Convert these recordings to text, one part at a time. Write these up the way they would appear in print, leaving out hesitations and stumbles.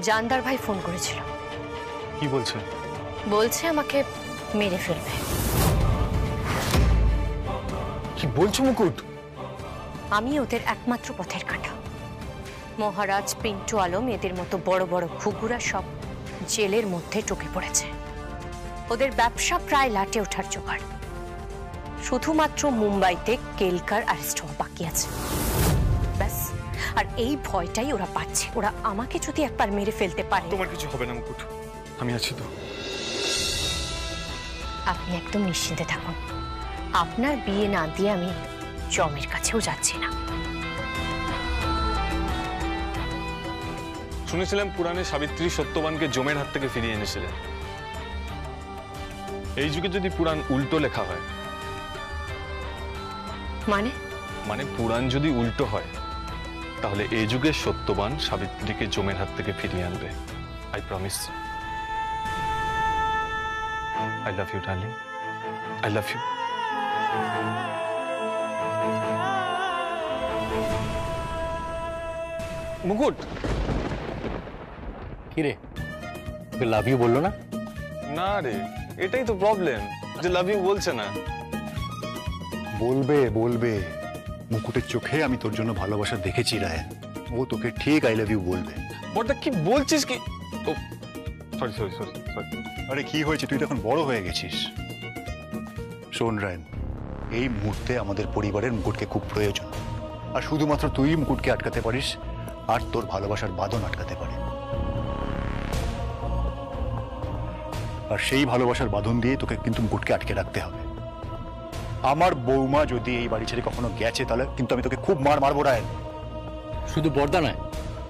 জানদার ভাই ফোন করেছিল। কি বলছে? বলছে আমাকে মেরে ফেলবে। কি বলছো মুকুট? আমি ওদের একমাত্র পথের কাঁটা। মহারাজ, পিন্টু আলম, এদের মতো বড় বড় ঘুঘুরা সব জেলের মধ্যে ঢুকে পড়েছে। ওদের ব্যবসা প্রায় লাটে ওঠার জোগাড়। শুধুমাত্র মুম্বাইতে কেলকার অ্যারেস্ট হওয়া বাকি আছে, ব্যাস। আর এই ভয়টাই ওরা পাচ্ছে। ওরা আমাকে যদি একবার মেরে ফেলতে পারে। তোমার কিছু হবে না মুকুট, আমি আছি তো। আপনি একদম নিশ্চিন্তে থাকুন। আপনার বিয়ে না দিয়ে আমি জমের কাছেও যাচ্ছি না। শুনেছিলাম পুরাণে সাবিত্রী সত্যবানকে জমের হাত থেকে ফিরিয়ে এনেছিলেন। এই যুগে যদি পুরাণ উল্টো লেখা হয়, মানে পুরাণ যদি উল্টো হয়, তাহলে এই যুগে সত্যবান সাবিত্রীকে জমের হাত থেকে ফিরিয়ে আনবে। I promise. I love you darling, I love you. Mukut, কি রে, ওকে লাভ ইউ বললো না? না রে, এটাই তো প্রবলেম, যে লাভ ইউ বলছে না। বলবে বলবে, মুকুটের চোখে আমি তোর জন্য ভালোবাসা দেখেছি রায়ন। ও তোকে ঠিক আই লাভ ইউ বলবে। বড়দা কি বলছিস কি? ও সরি সরি সরি সরি। আরে কি হয়েছে, তুই তো এখন বড় হয়ে গেছিস। শোন রায়ন, এই মুহূর্তে আমাদের পরিবারের মুকুটকে খুব প্রয়োজন। আর শুধুমাত্র তুই মুকুটকে আটকাতে পারিস, আর তোর ভালোবাসার বাঁধন আটকাতে পারে। আর সেই ভালোবাসার বাঁধন দিয়ে তোকে কিন্তু মুকুটকে আটকে রাখতে হবে। আমার বৌমা যদি এই বাড়ি ছেড়ে কখনো গেছে, তাহলে কিন্তু আমি তোকে খুব মারবো রায়ন। শুধু বর্দা নয়,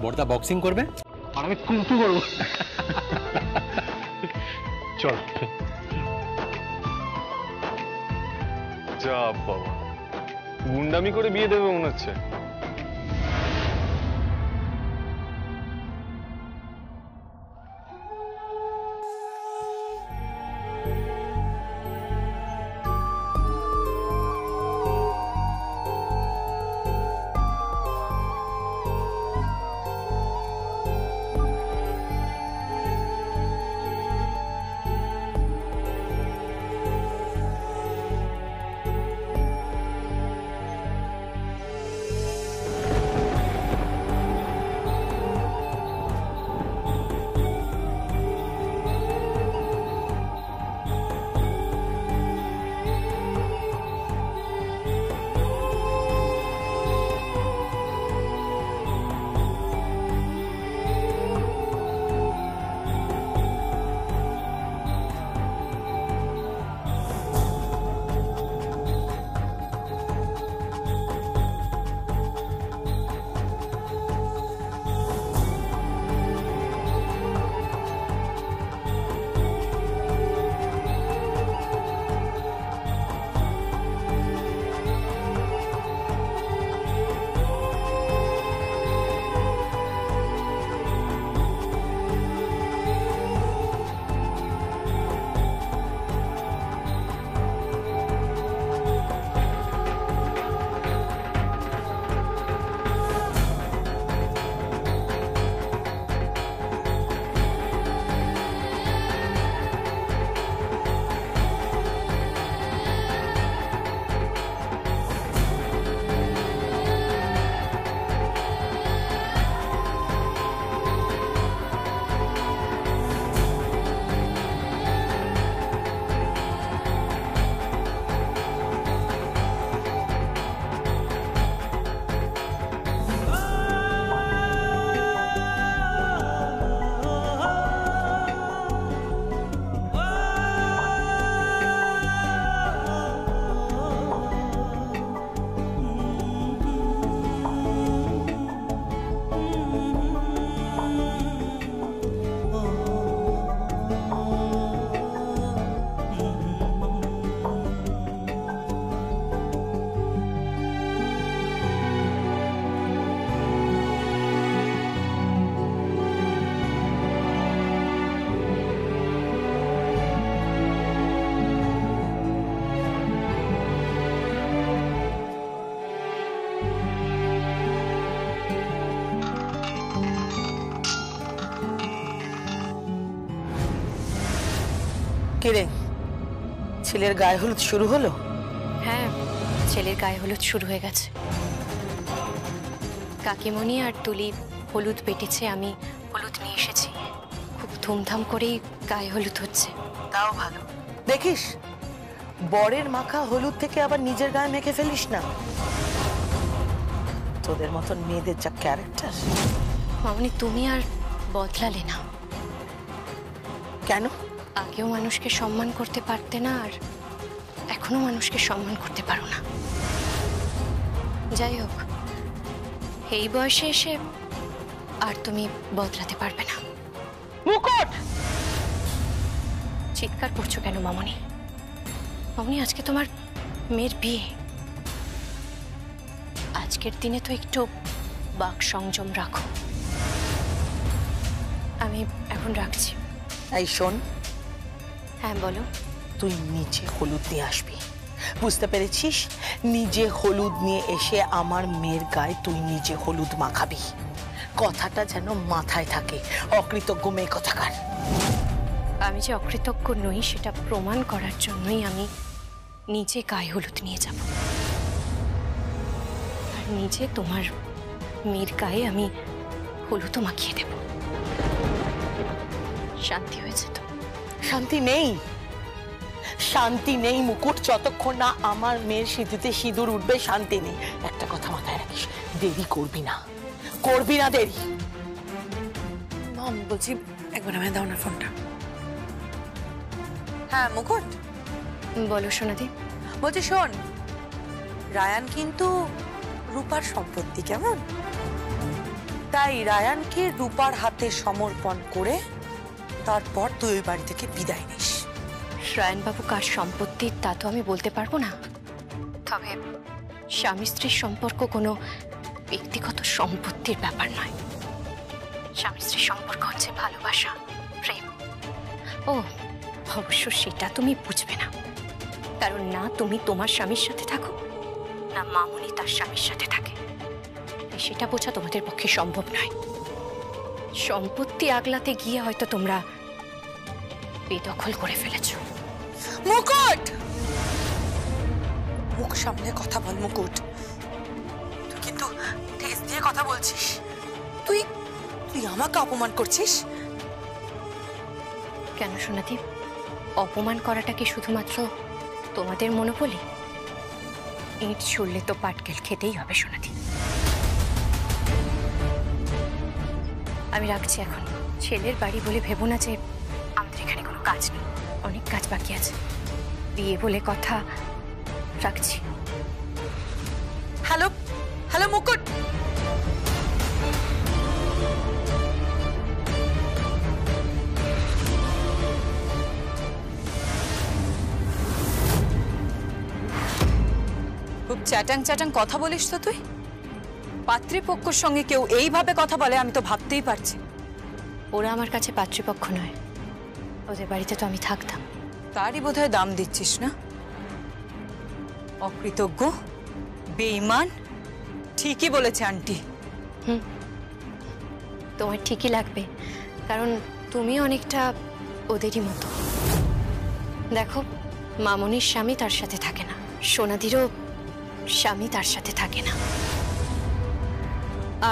বর্দা বক্সিং করবে আর আমি কুংফু করবো। চল। যা বাবা, গুন্ডামি করে বিয়ে দেবে মনে হচ্ছে। কিরে, ছেলের গায়ে হলুদ শুরু হলো? হ্যাঁ, ছেলের গায়ে হলুদ শুরু হয়ে গেছে। কাকিমণি আর তুলি হলুদ বেটেছে, আমি হলুদ নিয়ে এসেছি। খুব ধুমধাম করেই গায়ে হলুদ হচ্ছে। তাও ভালো। দেখিস, বরের মাখা হলুদ থেকে আবার নিজের গায়ে মেখে ফেলিস না। তোদের মতন মেয়েদের যা ক্যারেক্টার। মামনি, তুমি আর বদলালে না। কেন? আগেও মানুষকে সম্মান করতে পারতে না, আর এখনো মানুষকে সম্মান করতে পারো না। যাই হোক, এই বয়সে এসে আর তুমি বদলাতে পারবে না। মুকুট! চিৎকার করছো কেন মামনি? মামনি, আজকে তোমার মেয়ের বিয়ে। আজকের দিনে তো একটু বাক সংযম রাখো। আমি এখন রাখছি। এই শোন, হ্যাঁ বলো। তুই নিচে হলুদ নিয়ে আসবি, বুঝতে পেরেছিস? নিজে হলুদ নিয়ে এসে আমার মেয়ের গায়ে তুই নিজে হলুদ মাখাবি। কথাটা যেন মাথায় থাকে। অকৃতজ্ঞ মেয়ে কথাকার। আমি যে অকৃতজ্ঞ নই সেটা প্রমাণ করার জন্যই আমি নিজে গায়ে হলুদ নিয়ে যাব, আর নিজে তোমার মেয়ের গায়ে আমি হলুদও মাখিয়ে দেব। শান্তি হয়েছে তো? শান্তি নেই, শান্তি নেই মুকুট। যতক্ষণ না আমার মেয়ের সিঁথিতে সিঁদুর উঠবে শান্তি নেই। একটা কথা মাথায় রাখিস, দেরি করবি না, করবি না দেরি। মাম, বলছি একবার আমায় দাও না ফোনটা। হ্যাঁ মুকুট, বলো সোনাদি। বলছি শোন, রায়ান কিন্তু রূপার সম্পত্তি, কেমন? তাই রায়ানকে রূপার হাতে সমর্পণ করে তারপর তুই ওই বাড়ি থেকে বিদায় নিস। রায়নবাবু কার সম্পত্তির তা তো আমি বলতে পারবো না, তবে স্বামী স্ত্রীর সম্পর্ক কোনো ব্যক্তিগত সম্পত্তির ব্যাপার নয়। স্বামী স্ত্রীর সম্পর্ক হচ্ছে ভালোবাসা, প্রেম। ও অবশ্য সেটা তুমি বুঝবে না, কারণ না তুমি তোমার স্বামীর সাথে থাকো, না মামুনি তার স্বামীর সাথে থাকে। তাই সেটা বোঝা তোমাদের পক্ষে সম্ভব নয়। সম্পত্তি আগলাতে গিয়ে হয়তো তোমরা বেদখল করে ফেলেছ। মুকুট, মুখ সামনে কথা বল মুকুট। তুই কিন্তু তেজ দিয়ে কথা বলছিস। তুই তুই আমাকে অপমান করছিস। কেন সোনাদি, অপমান করাটা কি শুধুমাত্র তোমাদের মনোবলি? ইট ছুড়লে তো পাটকেল খেতেই হবে সোনাদি। আমি রাখছি এখন। ছেলের বাড়ি বলে ভেবো না যে আমাদের এখানে কোনো কাজ নেই, অনেক কাজ বাকি আছে। বিয়ে বলে কথা, রাখছি। হ্যালো হ্যালো মুকুট, খুব চ্যাটাং চ্যাটাং কথা বলিস তো তুই। পাত্রীপক্ষর সঙ্গে কেউ এইভাবে কথা বলে আমি তো ভাবতেই পারছি। ওরা আমার কাছে পাত্রীপক্ষ নয়, ওদের বাড়িতে তো আমি থাকতাম। তারই বোধহয় দাম দিচ্ছিস না। অকৃতজ্ঞ, বেঈমান, ঠিকই বলেছে আন্টি। তোমার ঠিকই লাগবে, কারণ তুমি অনেকটা ওদেরই মতো। দেখো, মামনির স্বামী তার সাথে থাকে না, সোনাদিরও স্বামী তার সাথে থাকে না।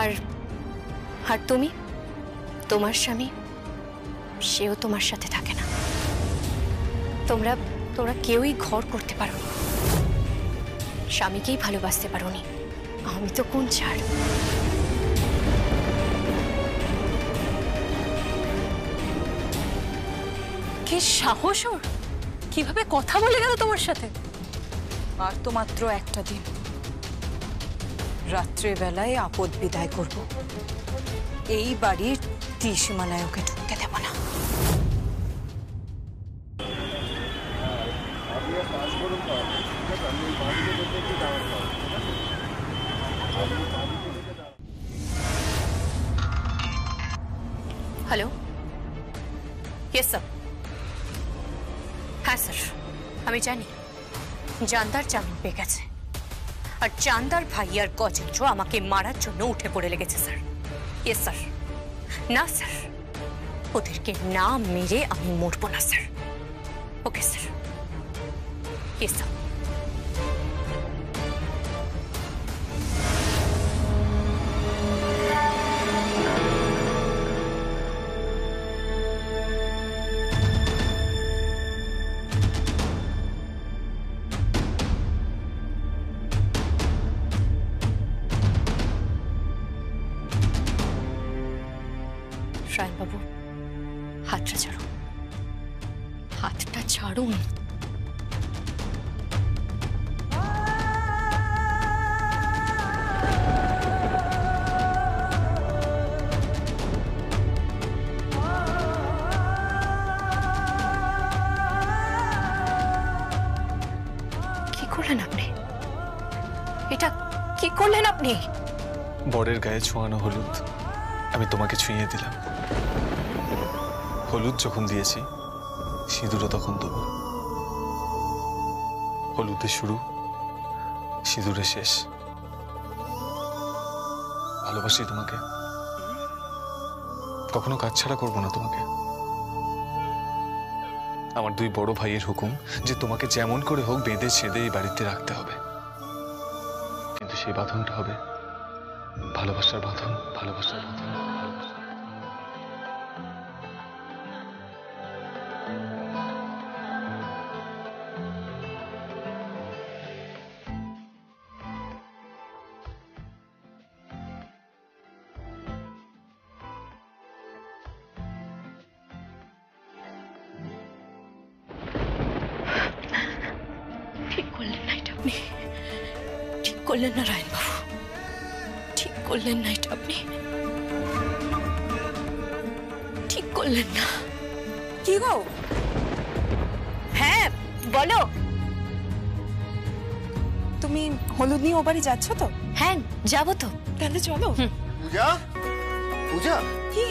আর আর তুমি, তোমার স্বামী, সেও তোমার সাথে থাকে না। তোমরা তোমরা কেউই ঘর করতে পারো, স্বামীকেই ভালোবাসতে পারো নি। আমি তো কোন ছাড়। কি সাহস ওর! কিভাবে কথা বলে গেল তোমার সাথে। আর তো মাত্র একটা দিন, রাত্রে বেলায় আপদ বিদায় করব। এই বাড়ির ত্রিসীমানায় ওকে ঢুকতে দেব না। Hello, yes sir. হ্যাঁ স্যার, আমি জানি জানদার জামিন পেয়ে গেছে, আর জানদার ভাই আর গজেন্দ্র আমাকে মারার জন্য উঠে পড়ে লেগেছে স্যার। Yes sir. না স্যার, ওদেরকে না মেরে আমি মরবো না স্যার। ओके सर, ये सब। রায়ন বাবু, হাতটা ছাড়ুন, হাতটা ছাড়ুন। কি করলেন আপনি? এটা কি করলেন আপনি? বরের গায়ে ছোঁয়ানো হলুদ আমি তোমাকে ছুঁয়ে দিলাম। হলুদ যখন দিয়েছি সিঁদুরও তখন দেবো। হলুদে শুরু, সিঁদুরে শেষ। ভালোবাসি তোমাকে, কখনো কাজ ছাড়া করবো না তোমাকে। আমার দুই বড় ভাইয়ের হুকুম যে তোমাকে যেমন করে হোক বেঁধে ছেঁধে এই বাড়িতে রাখতে হবে, কিন্তু সেই বাঁধনটা হবে ভালোবাসার বাঁধন, ভালোবাসার বাঁধন। ঠিক করলেন না এটা আপনি, ঠিক করলেন না রায়ন বাবু, ঠিক করলেন না এটা আপনি, ঠিক করলেন না। কি গো? হ্যাঁ বলো। তুমি হলুদ নিয়ে ও বাড়ি যাচ্ছ তো? হ্যাঁ যাবো তো। তাহলে চলো। পূজা, পূজা কি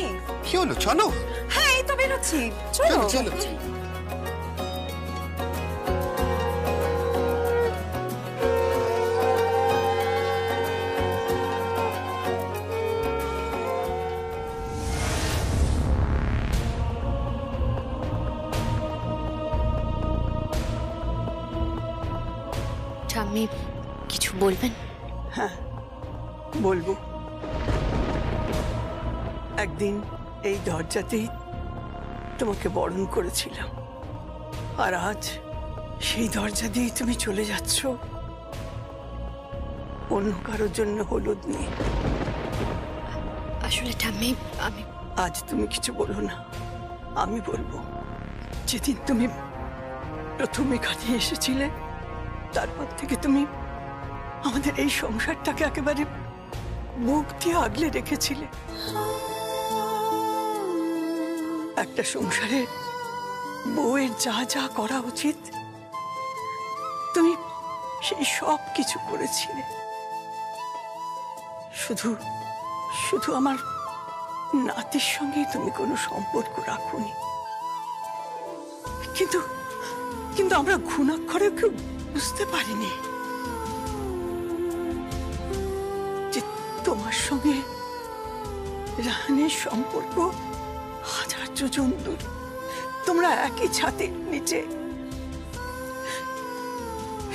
কি হলো? চলো। হ্যাঁ এই তো বেরোচ্ছি, চলো চলো চলো। ঠাম্মি কিছু বলবেন? বলবো। একদিন এই দরজাতেই তোমাকে বরণ করেছিলাম, আর আজ সেই দরজা দিয়েই তুমি চলে যাচ্ছ অন্য কারোর জন্য হলুদ নিয়ে। আসলে ঠাম্মি আমি আজ তুমি কিছু বলো না, আমি বলবো। যেদিন তুমি প্রথম এখানে এসেছিলে তারপর থেকে তুমি আমাদের এই সংসারটাকে একেবারে মুখ দিয়ে আগলে রেখেছিলে। একটা সংসারে বউয়ের যা যা করা উচিত তুমি সেই সব কিছু করেছিলে। শুধু শুধু আমার নাতির সঙ্গে তুমি কোনো সম্পর্ক রাখোনি, কিন্তু কিন্তু আমরা ঘুণাক্ষরে কেউ বুঝতে পারিনি যে তোমার সঙ্গে রাহানের সম্পর্ক হাজার যোজন দূর। তোমরা একই ছাদের নিচে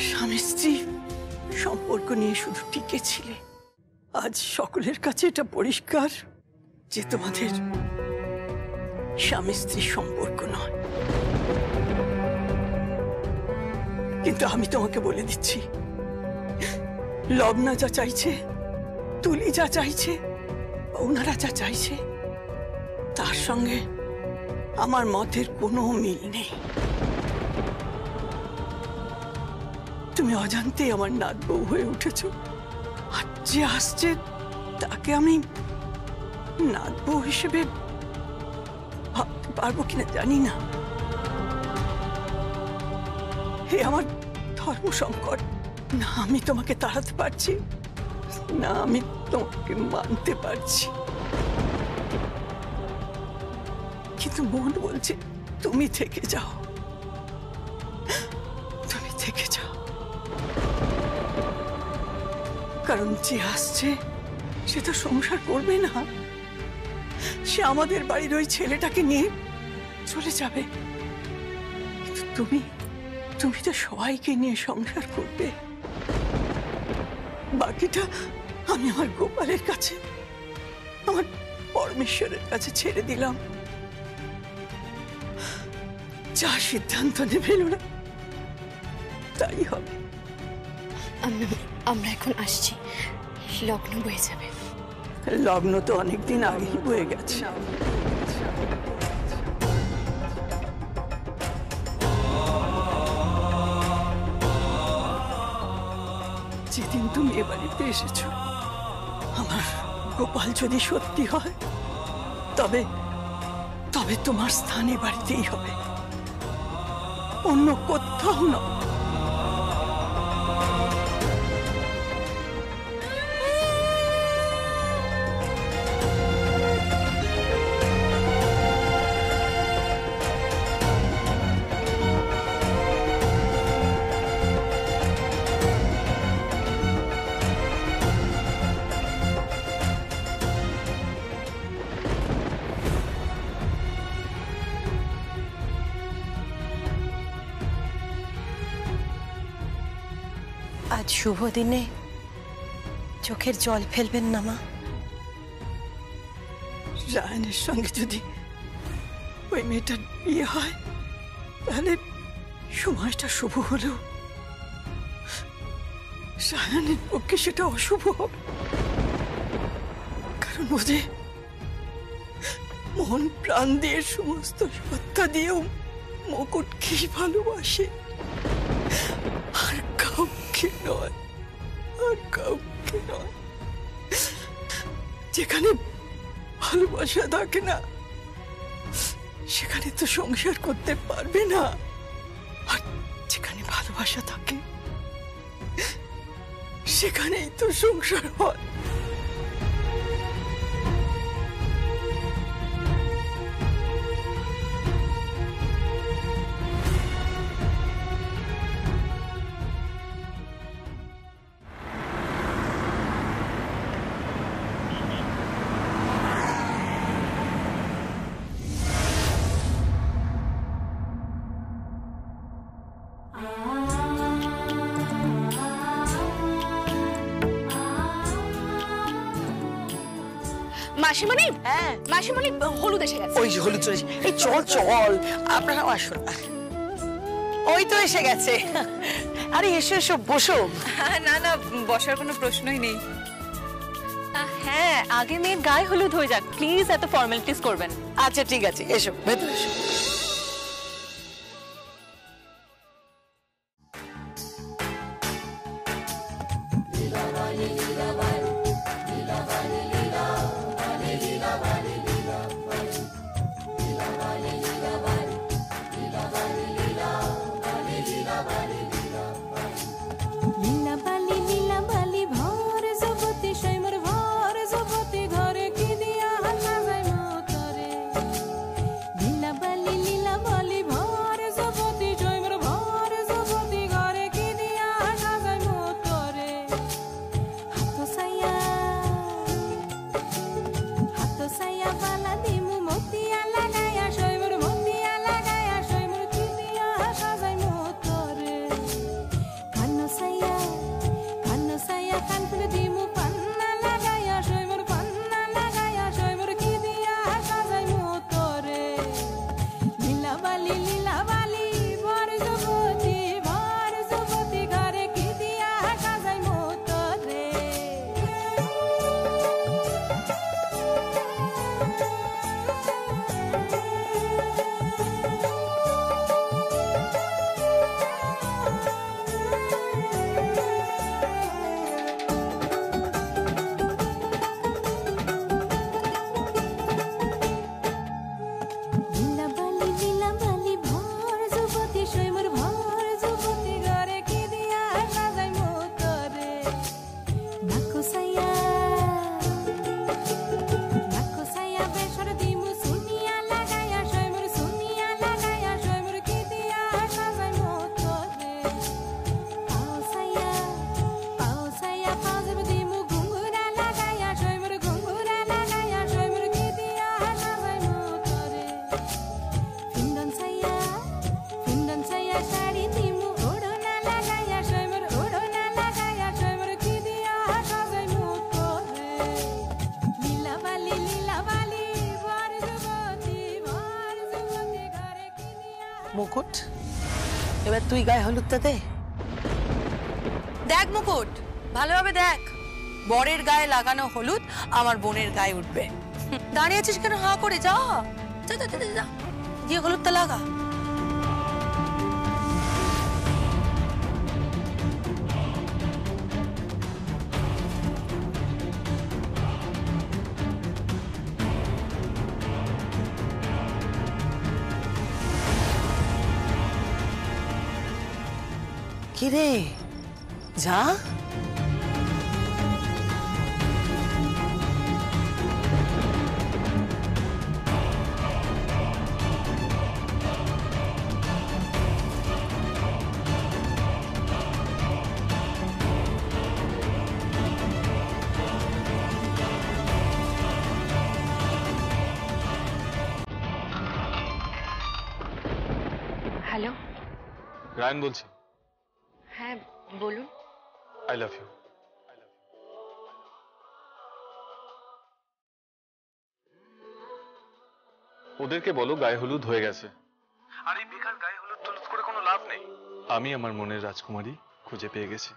স্বামী স্ত্রী সম্পর্ক নিয়ে শুধু টিকে ছিলে। আজ সকলের কাছে এটা পরিষ্কার যে তোমাদের স্বামী স্ত্রী সম্পর্ক নয়। কিন্তু আমি তোমাকে বলে দিচ্ছি, লবণা যা চাইছে, তুলি যা চাইছে, ওনারা যা চাইছে তার সঙ্গে আমার মতের কোনো মিল নেই। তুমি অজান্তে আমার নাত বউ হয়ে উঠেছ, আর যে আসছে তাকে আমি নাত বউ হিসেবে ভাবতে পারবো কিনা জানি না। হে আমার ধর্ম সংকট, না আমি তোমাকে তাড়াতে পারছি, না আমি তোমাকে মানতে পারছি, কিন্তু মন বলছে তুমি থেকে যাও, তুমি থেকে যাও। কারণ যে আসছে সে তো সংসার করবে না, সে আমাদের বাড়ির ওই ছেলেটাকে নিয়ে চলে যাবে। কিন্তু তুমি তুমি তো সবাইকে নিয়ে সংসার করবে, বাকিটা আমি আমার গোপালের কাছে, আমার পরমেশ্বরের কাছে ছেড়ে দিলাম। যা সিদ্ধান্ত নেবে না তাই হবে। আমরা এখন আসছি, লগ্ন বয়ে যাবে। লগ্ন তো অনেকদিন আগেই বয়ে গেছে। যেদিন তুমি এ বাড়িতে এসেছো, আমার গোপাল যদি সত্যি হয়, তবে তবে তোমার স্থান এ বাড়িতেই হবে, অন্য কোথাও না। আজ শুভ দিনে চোখের জল ফেলবেন না মা। রায়নের সঙ্গে যদি ওই মেয়েটার বিয়ে হয়, তাহলে সময়টা শুভ হলেও রায়নের পক্ষে সেটা অশুভ হবে। কারণ ওদের মন প্রাণ দিয়ে, সমস্ত সত্তা দিয়েও মুকুটকেই ভালোবাসে, আর কাউকে নয়, আর কাউকে নয়। যেখানে ভালোবাসা থাকে না, সেখানে তো সংসার করতে পারবে না, আর যেখানে ভালোবাসা থাকে সেখানেই তো সংসার হয়। মাসিমণি, হ্যাঁ মাসিমণি, হলুদ এসে গেছে। ওই যে হলুদ চলেছে। এই চল চল, আপনারাও আসুন। ওই তো এসে গেছে। আরে এসো এসো, বসো। না না, বসার কোনো প্রশ্নই নেই। হ্যাঁ, আগে মেয়ের গায়ে হলুদ হয়ে যাক, প্লিজ এত ফর্মালিটিস করবেন। আচ্ছা ঠিক আছে, এসো ভেতরে এসো। লীলা বালি মুকুট, এবার তুই গায়ে হলুদটা দে। দেখ মুকুট, ভালোভাবে দেখ। বরের গায়ে লাগানো হলুদ আমার বোনের গায়ে উঠবে। দাঁড়িয়ে আছিস কেন হা করে? যা যা যা যা, যা গিয়ে হলুদটা লাগা। কিরে যা। হ্যালো, রায়ন বলছি। হ্যাঁ বলুন। I love you. ওদেরকে বলো গায়ে হলুদ হয়ে গেছে। আর এই বেকার গায়ে হলুদ টলুদ করে কোনো লাভ নেই। আমি আমার মনের রাজকুমারী খুঁজে পেয়ে গেছি।